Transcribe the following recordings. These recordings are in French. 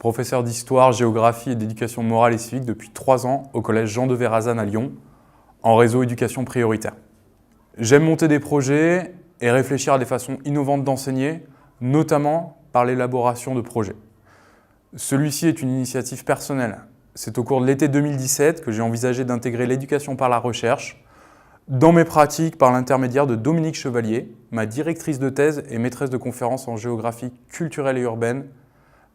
professeur d'histoire, géographie et d'éducation morale et civique depuis 3 ans au collège Jean de Verrazane à Lyon, en réseau éducation prioritaire. J'aime monter des projets et réfléchir à des façons innovantes d'enseigner, notamment par l'élaboration de projets. Celui-ci est une initiative personnelle. C'est au cours de l'été 2017 que j'ai envisagé d'intégrer l'éducation par la recherche dans mes pratiques par l'intermédiaire de Dominique Chevalier, ma directrice de thèse et maîtresse de conférences en géographie culturelle et urbaine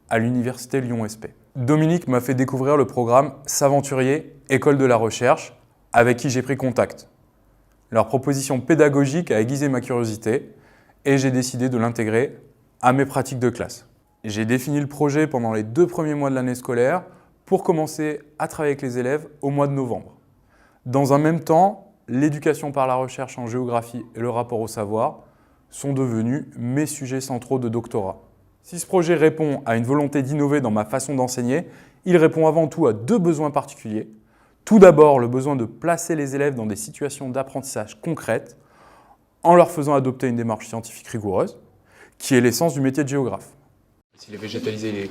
à l'université Lyon-SP. Dominique m'a fait découvrir le programme S'Aventurier, École de la recherche, avec qui j'ai pris contact. Leur proposition pédagogique a aiguisé ma curiosité et j'ai décidé de l'intégrer à mes pratiques de classe. J'ai défini le projet pendant les 2 premiers mois de l'année scolaire pour commencer à travailler avec les élèves au mois de novembre. Dans un même temps, l'éducation par la recherche en géographie et le rapport au savoir sont devenus mes sujets centraux de doctorat. Si ce projet répond à une volonté d'innover dans ma façon d'enseigner, il répond avant tout à 2 besoins particuliers. Tout d'abord, le besoin de placer les élèves dans des situations d'apprentissage concrètes en leur faisant adopter une démarche scientifique rigoureuse, qui est l'essence du métier de géographe. S'il est végétalisé, il est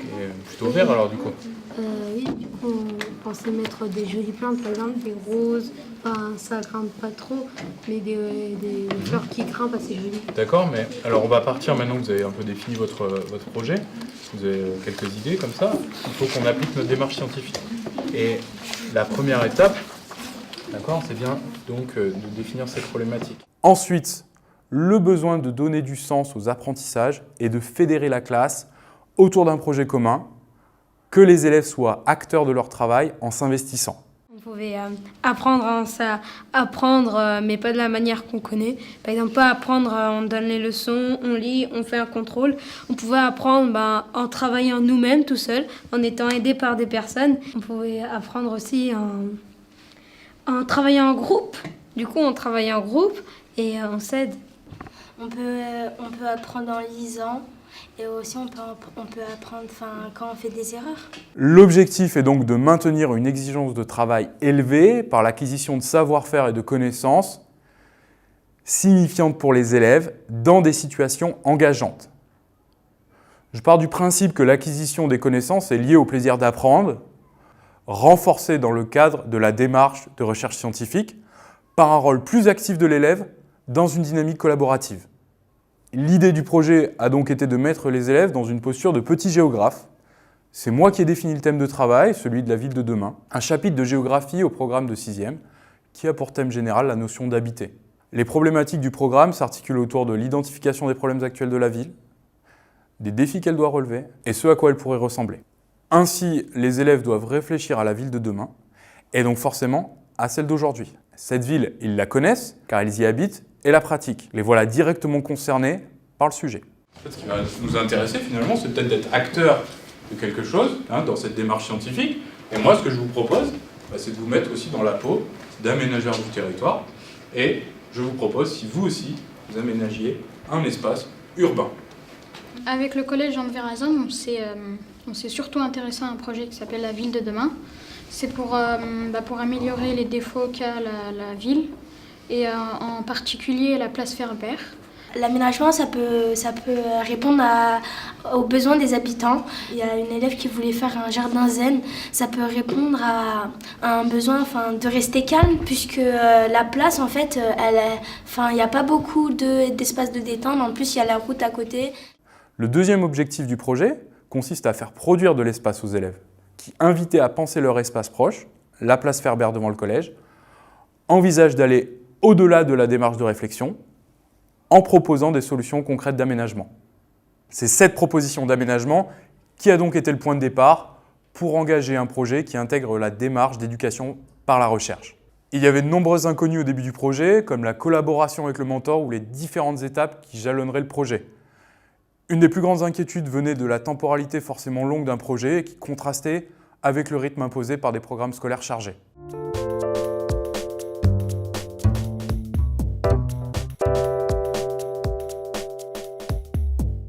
plutôt vert alors du coup? Oui, du coup on pensait mettre des jolies plantes, par exemple des roses, enfin ça grimpe pas trop, mais des fleurs qui grimpent assez jolies. D'accord, mais alors on va partir maintenant que vous avez un peu défini votre projet, vous avez quelques idées comme ça, il faut qu'on applique notre démarche scientifique. Et la première étape, d'accord, c'est bien donc de définir cette problématique. Ensuite, le besoin de donner du sens aux apprentissages et de fédérer la classe autour d'un projet commun, que les élèves soient acteurs de leur travail en s'investissant. On pouvait apprendre, mais pas de la manière qu'on connaît. Par exemple, pas apprendre, on donne les leçons, on lit, on fait un contrôle. On pouvait apprendre en travaillant nous-mêmes tout seul, en étant aidés par des personnes. On pouvait apprendre aussi en travaillant en groupe. Du coup, on travaille en groupe et on s'aide. On peut apprendre en lisant. Et aussi, on peut apprendre quand on fait des erreurs. L'objectif est donc de maintenir une exigence de travail élevée par l'acquisition de savoir-faire et de connaissances signifiantes pour les élèves dans des situations engageantes. Je pars du principe que l'acquisition des connaissances est liée au plaisir d'apprendre, renforcée dans le cadre de la démarche de recherche scientifique par un rôle plus actif de l'élève dans une dynamique collaborative. L'idée du projet a donc été de mettre les élèves dans une posture de petits géographes. C'est moi qui ai défini le thème de travail, celui de la ville de demain. Un chapitre de géographie au programme de 6e qui a pour thème général la notion d'habiter. Les problématiques du programme s'articulent autour de l'identification des problèmes actuels de la ville, des défis qu'elle doit relever et ce à quoi elle pourrait ressembler. Ainsi, les élèves doivent réfléchir à la ville de demain et donc forcément à celle d'aujourd'hui. Cette ville, ils la connaissent car ils y habitent et la pratiquent. Les voilà directement concernés par le sujet. Ce qui va nous intéresser finalement, c'est peut-être d'être acteur de quelque chose dans cette démarche scientifique. Et moi, ce que je vous propose, c'est de vous mettre aussi dans la peau d'aménageurs du territoire. Et je vous propose, si vous aussi, vous aménagiez un espace urbain. Avec le collège Jean de Verrazane, on s'est surtout intéressé à un projet qui s'appelle la ville de demain. C'est pour améliorer les défauts qu'a la ville, et en particulier la place Ferber. L'aménagement, ça peut répondre aux besoins des habitants. Il y a une élève qui voulait faire un jardin zen. Ça peut répondre à un besoin de rester calme, puisque la place, en fait, il n'y a pas beaucoup d'espace de détente. En plus, il y a la route à côté. Le deuxième objectif du projet consiste à faire produire de l'espace aux élèves, qui, invités à penser leur espace proche, la place Ferber devant le collège, envisagent d'aller au-delà de la démarche de réflexion en proposant des solutions concrètes d'aménagement. C'est cette proposition d'aménagement qui a donc été le point de départ pour engager un projet qui intègre la démarche d'éducation par la recherche. Il y avait de nombreuses inconnues au début du projet, comme la collaboration avec le mentor ou les différentes étapes qui jalonneraient le projet. Une des plus grandes inquiétudes venait de la temporalité forcément longue d'un projet qui contrastait avec le rythme imposé par des programmes scolaires chargés.